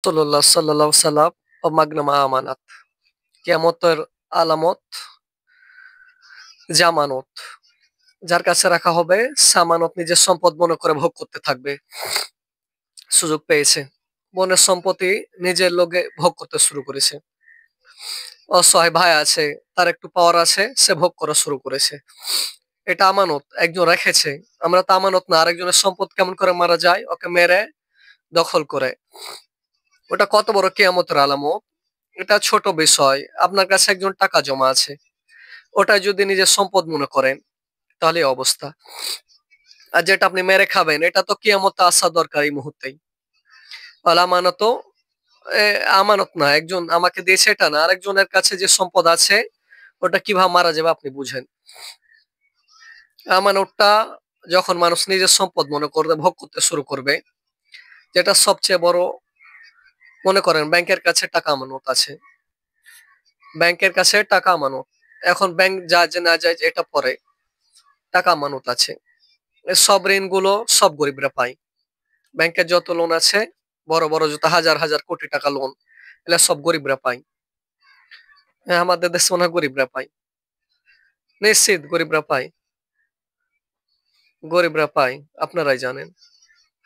রাসূলুল্লাহ সাল্লাল্লাহু সাল্লাম ও মাগনামা আমানাত। কিয়ামতের আলামত জামানত। যার কাছে রাখা হবে সামানত নিজের সম্পদ মনে করে ভোগ করতে থাকবে। সুযোগ পেয়েছে। বোনের সম্পত্তি নিজের লোকে ভোগ করতে শুরু করেছে। অসহায় ভাই আছে, তার একটু পাওয়ার আছে, সে ভোগ করা শুরু করেছে। এটা আমানত, একজন রেখেছে। আমরা তো আমানত না, আরেকজনের সম্পদ কেমন করে মারা যায়, ওকে মেরে দখল করে। ওটা কত বড় কিয়ামতের আলামত। এটা ছোট বিষয়। আপনার কাছে একজন টাকা জমা আছে, ওটা যদি নিজের সম্পদ মনে করেন তাহলে এই অবস্থা। আর যেটা আপনি মেরে খাবেন এটা তো কিয়ামত আসা দরকার এই মুহূর্তেই। আর আমানত আমানত না, একজন আমাকে দিয়েছে এটা না, আরেকজনের কাছে যে সম্পদ আছে ওটা কিভাবে মারা যাবে আপনি বুঝেন। আমানতটা যখন মানুষ নিজের সম্পদ মনে করবে, ভোগ করতে শুরু করবে, যেটা সবচেয়ে বড়। মনে করেন ব্যাংকের কাছে টাকা আমানত আছে, ব্যাংকের কাছে টাকা আমানত। এখন ব্যাংক যা যে না যায় এটা পরে, টাকা আমানত আছে। সব ঋণগুলো সব গরিবরা পায়। ব্যাংকের যত লোন আছে, বড় বড় যত হাজার হাজার কোটি টাকা লোন, এগুলা সব গরিবরা পায়। হ্যাঁ, আমাদের দেশে মনে হয় গরিবরা পায়, নিশ্চিত গরিবরা পায়। গরিবরা পায়, আপনারাই জানেন।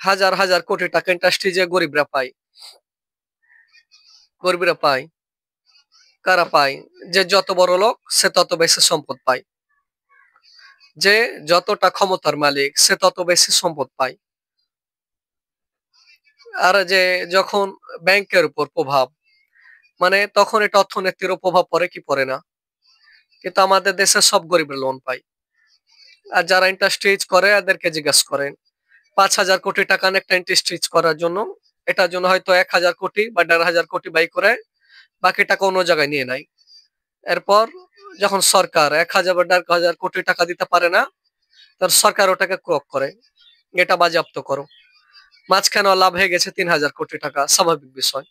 হাজার হাজার কোটি টাকা ইন্ডাস্ট্রি যে গরিবরা পায়, গরিবরা পায়। কারা পায়? যে যত বড় লোক সে তত বেশি সম্পদ পায়, যে যতটা ক্ষমতার মালিক সে তত বেশি সম্পদ পায়। আর যে যখন ব্যাংকের উপর প্রভাব, মানে তখন এটা অর্থনীতিরও প্রভাব পড়ে কি পড়ে না। কিন্তু আমাদের দেশে সব গরিবের লোন পায়। আর যারা ইন্ডাস্ট্রিজ করে এদেরকে জিজ্ঞাসা করেন, 5,000 কোটি টাকা একটা ইন্ডাস্ট্রিজ করার জন্য, এটার জন্য হয়তো 1,000 কোটি বা 1,500 কোটি ব্যয় করে, বাকি টাকা অন্য জায়গায় নিয়ে নেয়। এরপর যখন সরকার 1,000 বা 1,500 কোটি টাকা দিতে পারে না, তখন সরকার ওটাকে ক্রোক করে, এটা বাজেয়াপ্ত করো। মাঝখানে লাভ হয়ে গেছে 3,000 কোটি টাকা, স্বাভাবিক বিষয়।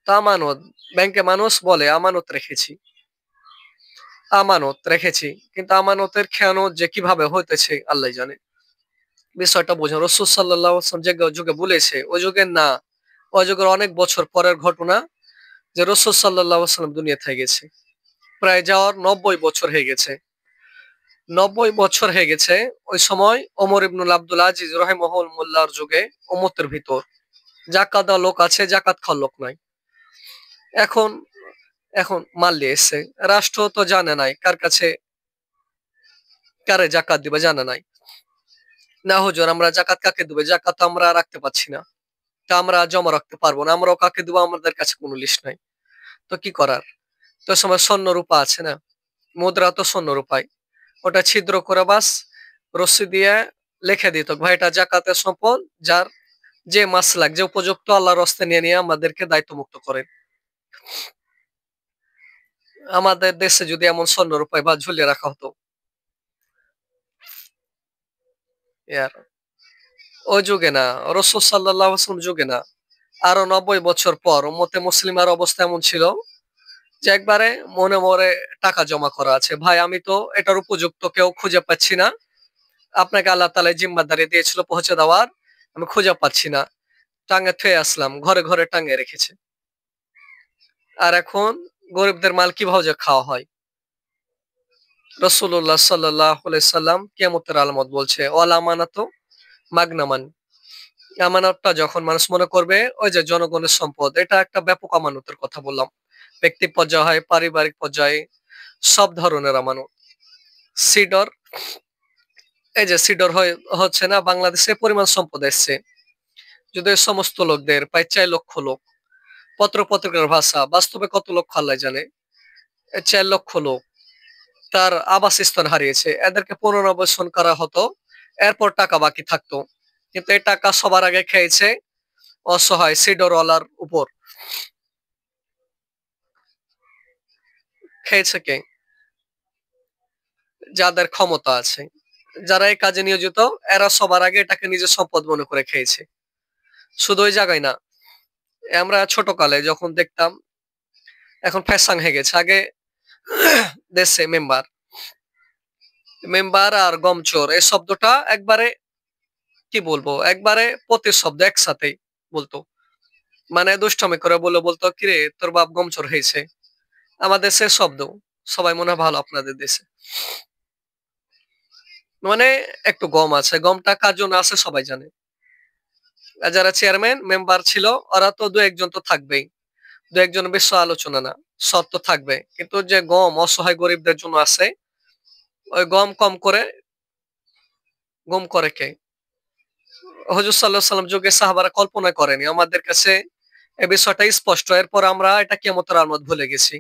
তা আমানত, ব্যাংকে মানুষ বলে আমানত রেখেছি, আমানত রেখেছি, কিন্তু আমানতের খেয়ানত যে কিভাবে হইতেছে আল্লাহ জানে। বিষয়টা বোঝেন। রাসূল সাল্লাল্লাহু আলাইহি ওয়াসাল্লাম যে যুগে বলেছে ওই যুগের না, ওই যুগের অনেক বছর পরের ঘটনা, যে রাসূল সাল্লাল্লাহু আলাইহি ওয়াসাল্লাম দুনিয়া থেকে গেছে। প্রায় যাওয়ার 90 বছর হয়ে গেছে। 90 বছর হয়ে গেছে। ওই সময় ওমর ইবনুল আব্দুল আজিজ রাহিমাহুল্লাহর যুগে উম্মতের ভিতর যাকাত দেওয়ার লোক আছে, যাকাত খাওয়ার লোক নাই। এখন এখন মাল্লি এসছে, রাষ্ট্র তো জানে নাই কার কাছে কারে জাকাত দিবে, জানে নাই। না হুজুর, আমরা জাকাত কাকে দেবো, জাকাত আমরা রাখতে পারছি না, তা আমরা জমা রাখতে পারবো না, আমরাও কাকে দেবো, আমাদের কাছে কোনো লিস্ট নাই। তো কি করার? তো সময় স্বর্ণ রূপা আছে না, মুদ্রা তো স্বর্ণ রূপায়, ওটা ছিদ্র করে বাস রশ্মি দিয়ে লিখে দিত, ভাই এটা জাকাতের সম্পদ, যার যে মাসলাক যে উপযুক্ত আল্লাহর রাস্তে নিয়ে নিয়ে আমাদেরকে দায়িত্ব মুক্ত করেন। আমাদের দেশে যদি এমন স্বর্ণ রূপায় বা ঝুলিয়ে রাখা হতো, ইয়ার ওই যুগে না, রাসূল সাল্লাল্লাহু আলাইহি ওয়াসাল্লাম যুগে না, আরো 90 বছর পর উম্মতে মুসলিমার অবস্থা এমন ছিল যে একবারে মনে মনে টাকা জমা করা আছে, ভাই আমি তো এটার উপযুক্ত কেউ খুঁজে পাচ্ছি না, আপনাকে আল্লাহ তাআলা জিম্মাদারি দিয়েছিল পৌঁছে দেওয়ার, আমি খুঁজে পাচ্ছি না, টাঙে থুয়ে আসলাম, ঘরে ঘরে টাঙে রেখেছে। আর এখন গরিবদের মাল কিভাবে যে খাওয়া হয়। রাসূলুল্লাহ সাল্লাল্লাহু আলাইহি সাল্লাম কিয়ামতের আলামত বলছে, ওয়াল আমানাতু মাগনামান। আমানতটা যখন মানুষ মনে করবে ওই যে জনগণের সম্পদ, এটা একটা ব্যাপক আমানতের কথা বললাম। ব্যক্তি পর্যায়ে হয়, পারিবারিক পর্যায়ে, সব ধরনের আমানত। সিডর, এই যে সিডর হচ্ছে না, বাংলাদেশে পরিমাণ সম্পদ এসছে, যদি এই সমস্ত লোকদের প্রায় 4 লক্ষ লোক, পত্র পত্রিকার ভাষা, বাস্তবে কত লক্ষ আল্লাহ জানে, 4 লক্ষ লোক তার আবাসস্থল হারিয়েছে, এদেরকে পুনর্বাসন করা হতো, এরপর টাকা বাকি থাকতো। কিন্তু এই টাকা সবার আগে খেয়েছে অসহায় সিডরওয়ালার উপর। খেয়েছে কে? যাদের ক্ষমতা আছে, যারা এই কাজে নিয়োজিত, এরা সবার আগে এটাকে নিজের সম্পদ মনে করে খেয়েছে। শুধু ওই জায়গায় না, আমরা ছোট কালে যখন দেখতাম, এখন ফ্যাশন হয়ে গেছে, আগে দেশে মেম্বার, মেম্বার আর গমচোর এই শব্দটা একবারে কি বলবো, একবারে প্রতিশব্দ একসাথেই বলতো। মানে দুষ্টামি করে বলতো কিরে তোর বাপ গম চোর হয়েছে। আমাদের দেশের শব্দ, সবাই মনে হয় ভালো আপনাদের দেশে। মানে একটু গম আছে, গমটা কার জন্য আছে সবাই জানে। আর যারা চেয়ারম্যান মেম্বার ছিল ওরা তো দু একজন তো থাকবেই, দু একজন বিশ্ব আলোচনা না, সৎ তো থাকবে, কিন্তু যে গম অসহায় গরিবদের জন্য আছে, ওই গম কম করে গম করে কে? হুজুর সাল্লাল্লাহু আলাইহি সাল্লাম যুগে সাহাবারা কল্পনা করেনি, আমাদের কাছে এই বিষয়টা স্পষ্ট। এরপর আমরা এটা কিয়ামতের আলামত ভুলে গেছি।